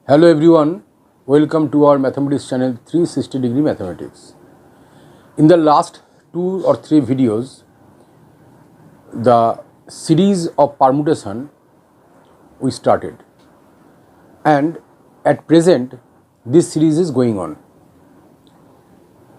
Hello everyone, welcome to our mathematics channel 360 degree mathematics. In the last 2 or 3 videos, the series of permutation we started, and at present this series is going on.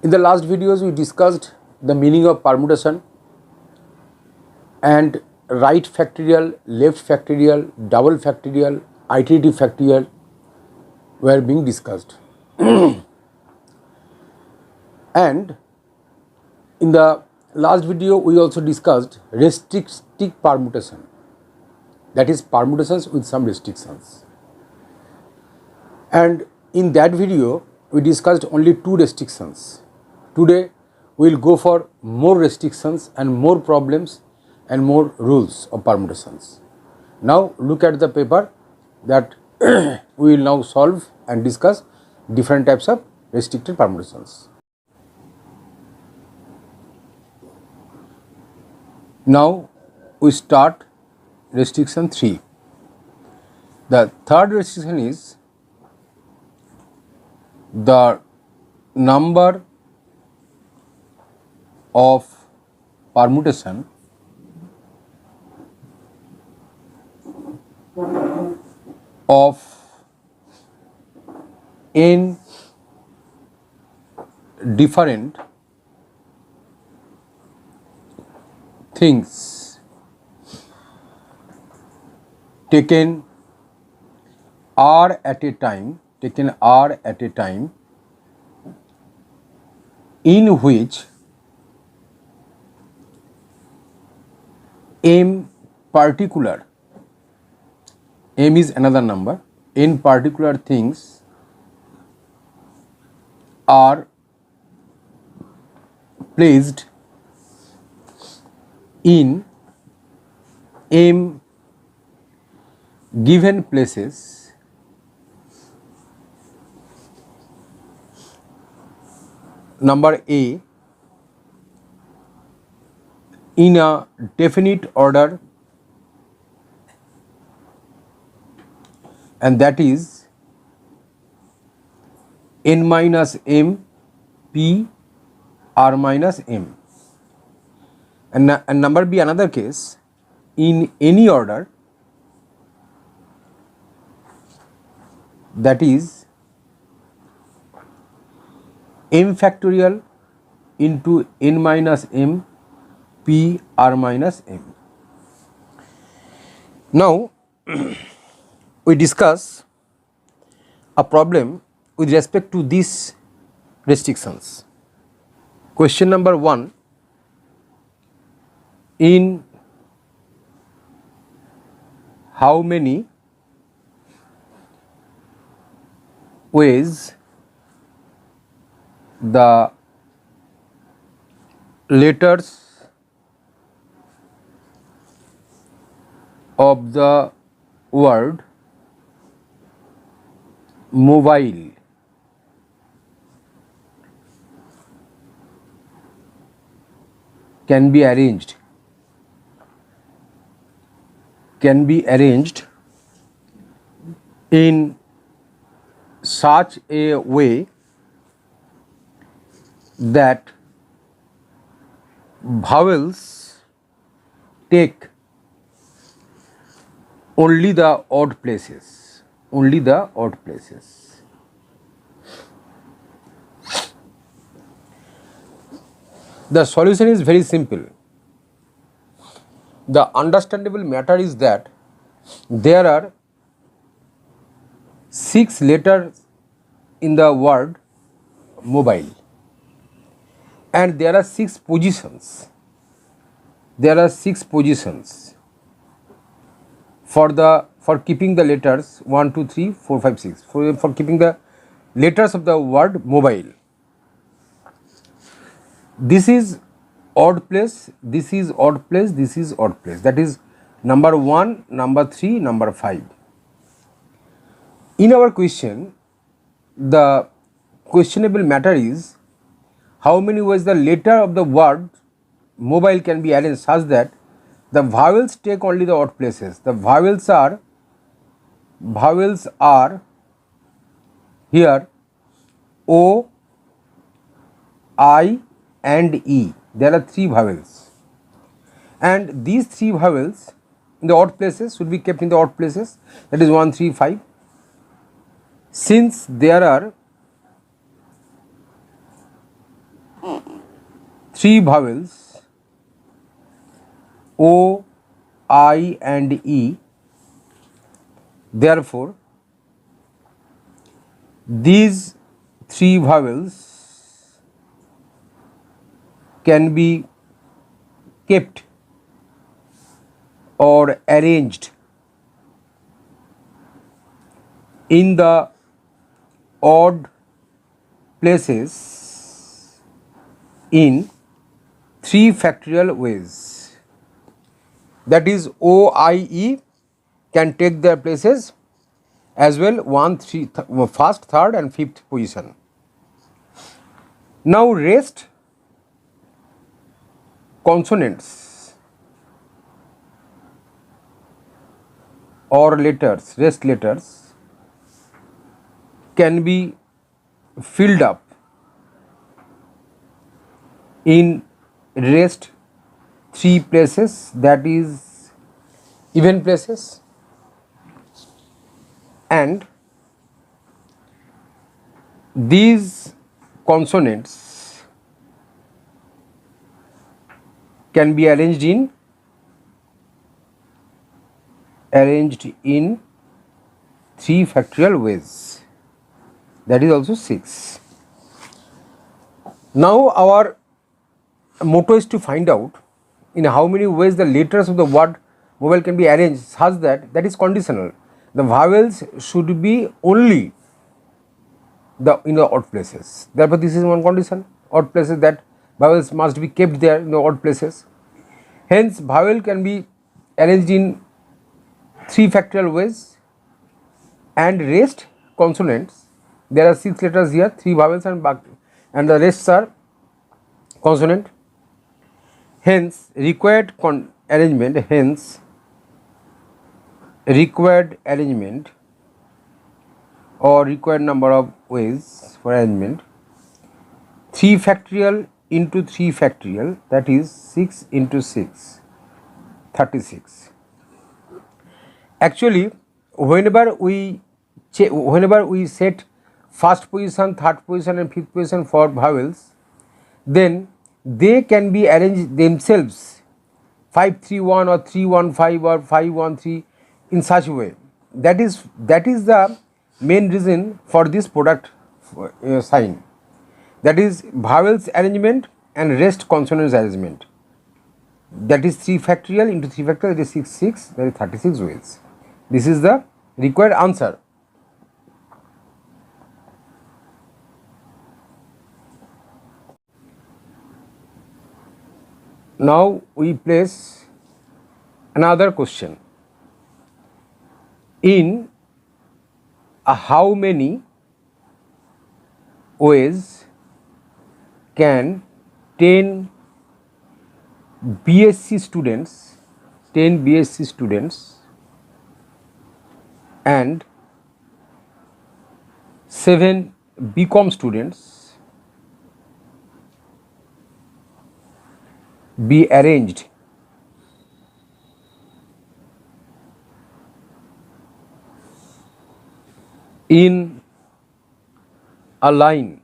In the last videos we discussed the meaning of permutation and right factorial, left factorial, double factorial, iterative factorial were being discussed. And in the last video we also discussed restrictive permutation, that is permutations with some restrictions. And in that video we discussed only 2 restrictions. Today we will go for more restrictions and more problems and more rules of permutations. Now look at the paper that we will now solve and discuss different types of restricted permutations. Now we start restriction 3. The third restriction is the number of permutation of n different things taken r at a time, in which m particular, m is another number, n particular things are placed in m given places number A in a definite order, and that is n minus m p r minus m, and number B another case in any order, that is m factorial into n minus m p r minus m. Now we discuss a problem with respect to these restrictions. Question number 1: in how many ways the letters of the word mobile can be arranged in such a way that vowels take only the odd places, The solution is very simple. The understandable matter is that there are 6 letters in the word mobile, and there are 6 positions. For keeping the letters 1, 2, 3, 4, 5, 6. For keeping the letters of the word mobile. This is odd place, this is odd place, this is odd place. That is number 1, number 3, number 5. In our question, the questionable matter is how many ways the letter of the word mobile can be arranged such that the vowels take only the odd places. The vowels are here O, I and E, there are 3 vowels, and these 3 vowels in the odd places should be kept in the odd places, that is 1, 3, 5. Since there are 3 vowels O, I and E, therefore these 3 vowels can be kept or arranged in the odd places in 3 factorial ways. That is, O, I, E can take their places as well 1, 3, first, third and fifth position. Now rest consonants or letters, rest letters can be filled up in rest 3 places, that is even places, and these consonants can be arranged in 3 factorial ways, that is also 6. Now our motto is to find out in how many ways the letters of the word mobile can be arranged such that is conditional. The vowels should be only in the odd places. Therefore, this is one condition, odd places, that vowels must be kept there in the odd places. Hence, vowel can be arranged in 3 factorial ways, and rest consonants, there are 6 letters here, 3 vowels and the rest are consonant. Hence, required arrangement or required number of ways for arrangement, 3 factorial into 3 factorial, that is 6 into 6, 36. Actually, whenever we set first position, third position and fifth position for vowels, then they can be arranged themselves 5-3-1 or 3-1-5 or 5-1-3 in such a way. That is the main reason for this product sign, that is vowels arrangement and rest consonants arrangement, that is 3 factorial into 3 factorial, that is 6, that is 36 ways. This is the required answer. Now we place another question. In how many ways can 10 BSc students and 7 BCom students be arranged in a line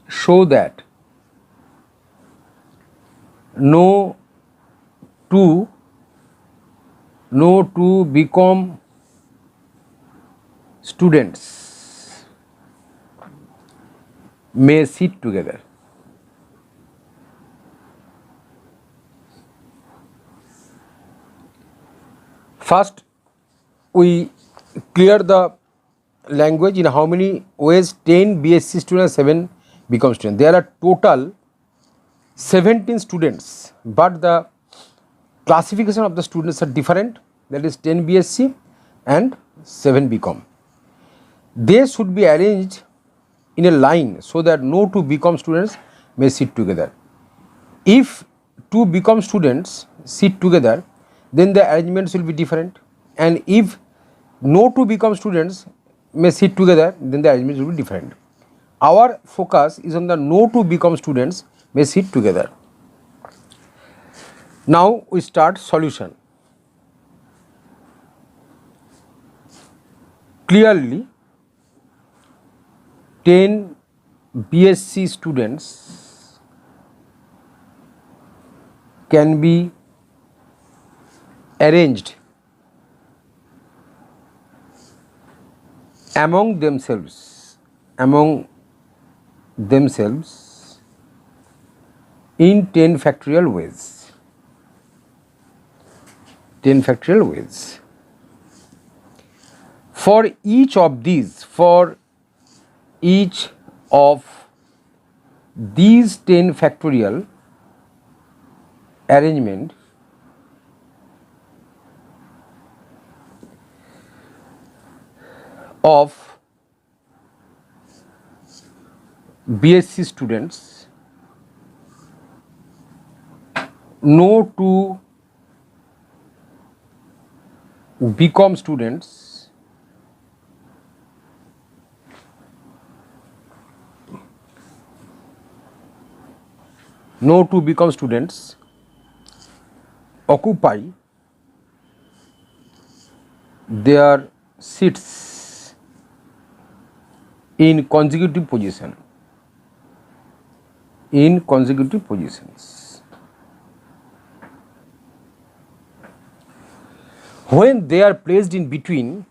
so that no two BCom students may sit together. First, we clear the language in how many ways 10 BSc students, 7 BCom students. There are total 17 students, but the classification of the students are different, that is 10 BSc and 7 BCom. They should be arranged in a line so that no 2 BCom students may sit together. If 2 BCom students sit together, then the arrangements will be different, and if no 2 BCom students may sit together, then the arrangement will be different. Our focus is on the no to become students may sit together. Now we start solution. Clearly, 10 BSc students can be arranged among themselves in 10 factorial ways. 10 factorial ways. For each of these 10 factorial arrangement of BSc students no to become students occupy their seats in consecutive positions. When they are placed in between,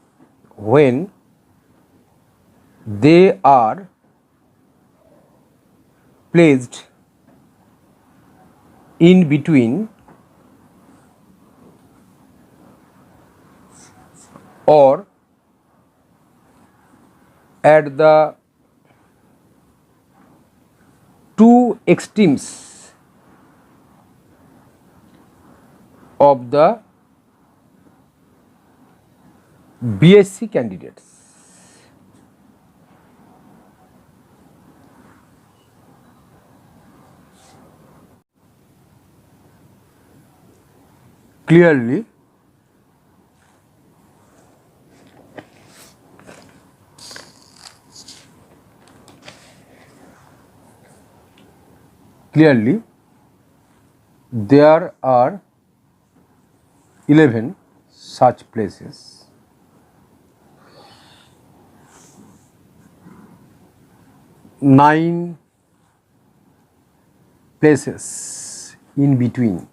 or at the two extremes of the BSc candidates. Clearly, there are 11 such places. 9 places in between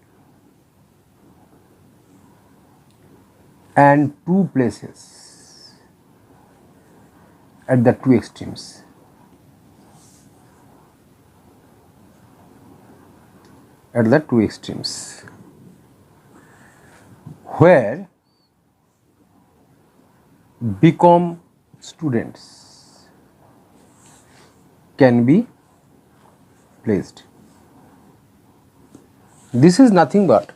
and 2 places at the two extremes. Where become students can be placed. This is nothing but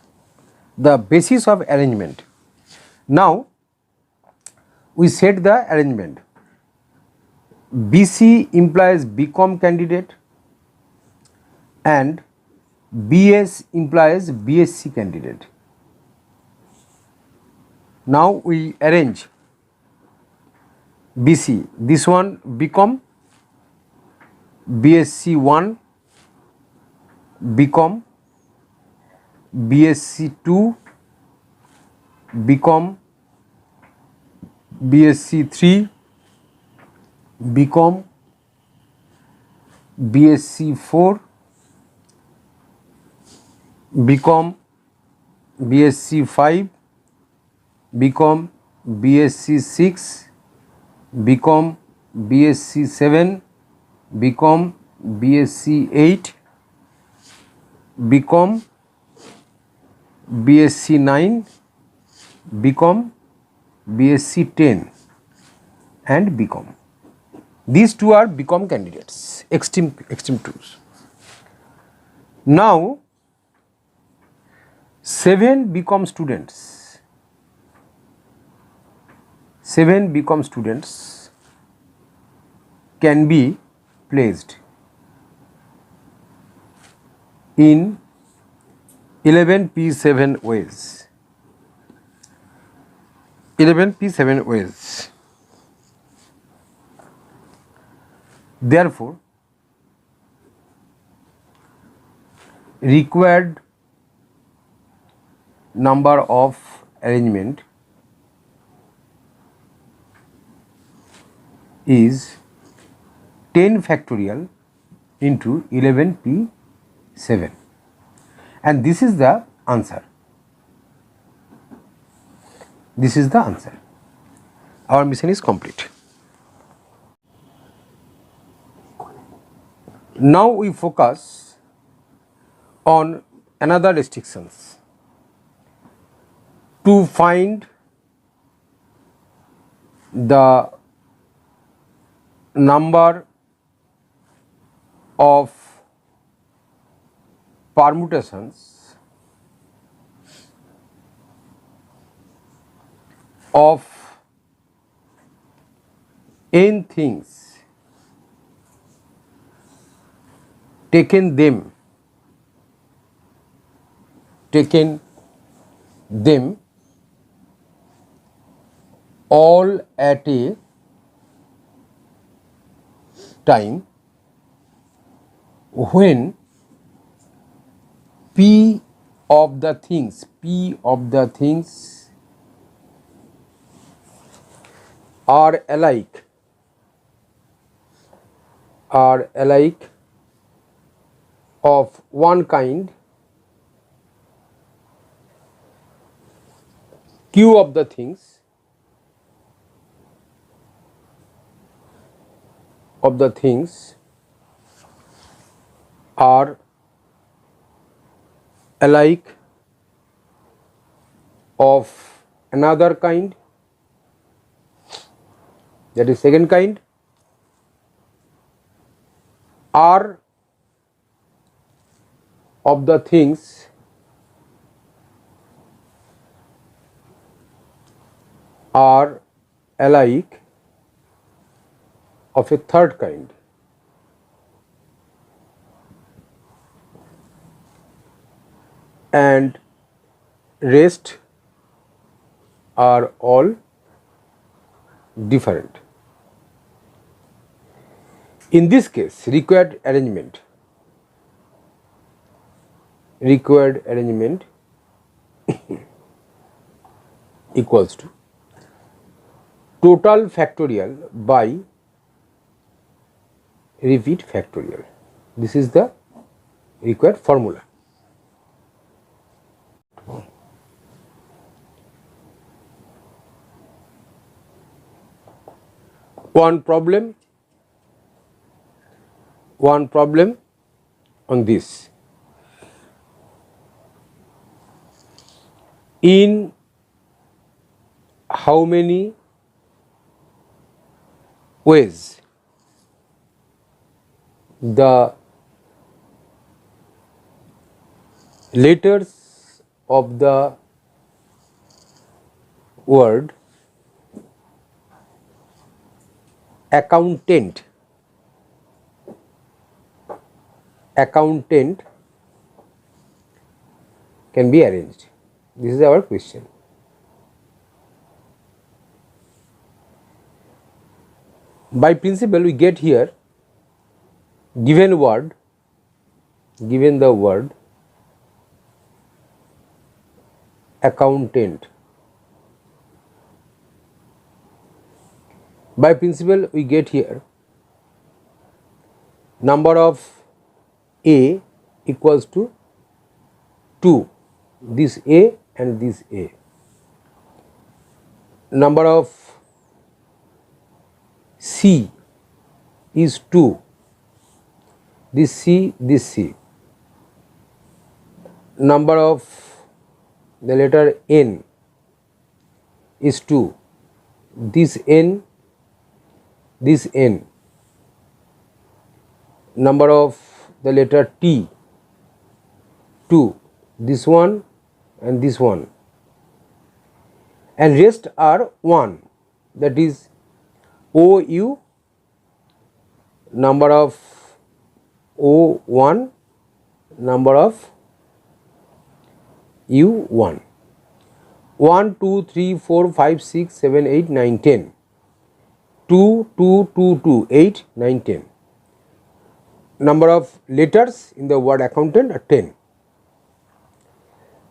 the basis of arrangement. Now we set the arrangement. BC implies become candidate and BS implies BSc candidate. Now we arrange BC. This one become BSc 1, become BSc 2, become BSc 3, become BSc 4, become BSc 5, become BSc 6, become BSc 7, become BSc 8, become BSc 9, become BSc 10 and become. These two are become candidates, extreme twos. Now 7 become students. 7 become students can be placed in 11p7 ways. 11p7 ways. Therefore, required number of arrangement is 10 factorial into 11p7, and this is the answer. This is the answer. Our mission is complete. Now we focus on another restrictions to find the number of permutations of n things taken them all at a time when p of the things are alike of one kind, q of the things are alike of another kind, that is second kind, r of the things are alike of a third kind. And rest are all different. In this case, required arrangement equals to total factorial by repeat factorial. This is the required formula. One problem on this. In how many ways the letters of the word accountant can be arranged? This is our question. By principle, we get here given the word accountant. By principle, we get here number of A equals to 2, this A and this A. Number of C is 2, this C, this C. Number of the letter N is 2, this N, this N. Number of the letter T, 2, this one and this one, and rest are 1, that is OU, number of O1, number of U1. 1, 2, 3, 4, 5, 6, 7, 8, 9, 10. 2, 2, 2, 2, 8, 9, 10. number of letters in the word accountant are 10.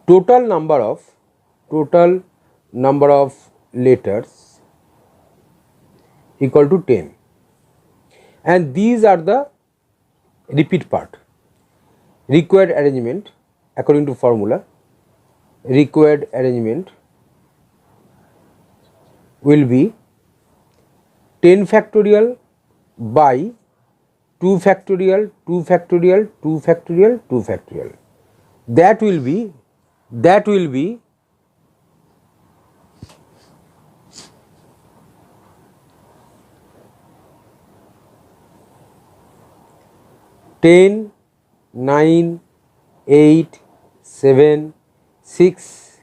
Total number of letters equal to 10, and these are the repeat part. Required arrangement according to formula, required arrangement will be 10 factorial by 2 factorial, 2 factorial, 2 factorial, 2 factorial. That will be 10, 9, 8, 7, 6,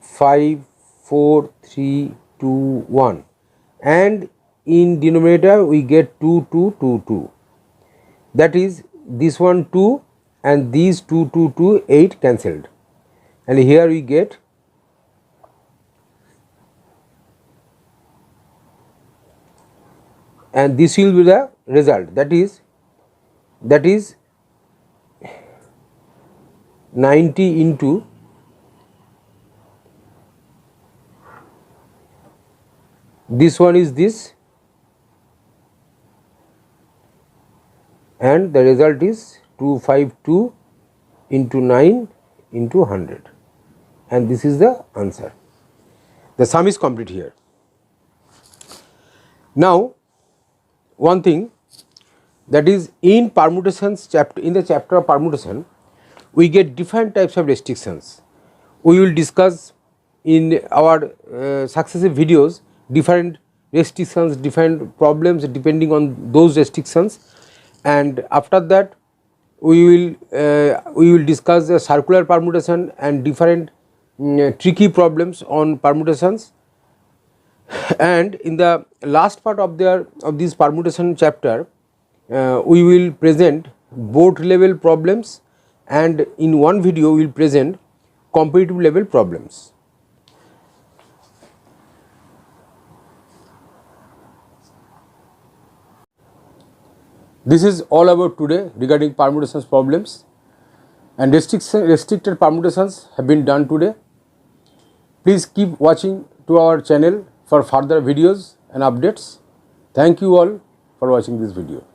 5, 4, 3, 2, 1, and in denominator we get 2, 2, 2, 2. That is, this one 2 and these 2, 2, 2, 8 cancelled, and here we get and this will be the result, that is 90 into this one is this, and the result is 252 into 9 into 100, and this is the answer. The sum is complete here. Now, one thing, that is, in permutations chapter, in the chapter of permutation, we get different types of restrictions. We will discuss in our successive videos different restrictions, different problems depending on those restrictions, and after that we will discuss the circular permutation and different tricky problems on permutations. And in the last part of this permutation chapter, we will present board level problems, and in one video we will present competitive level problems. This is all about today regarding permutations problems, and restricted permutations have been done today. Please keep watching to our channel for further videos and updates. Thank you all for watching this video.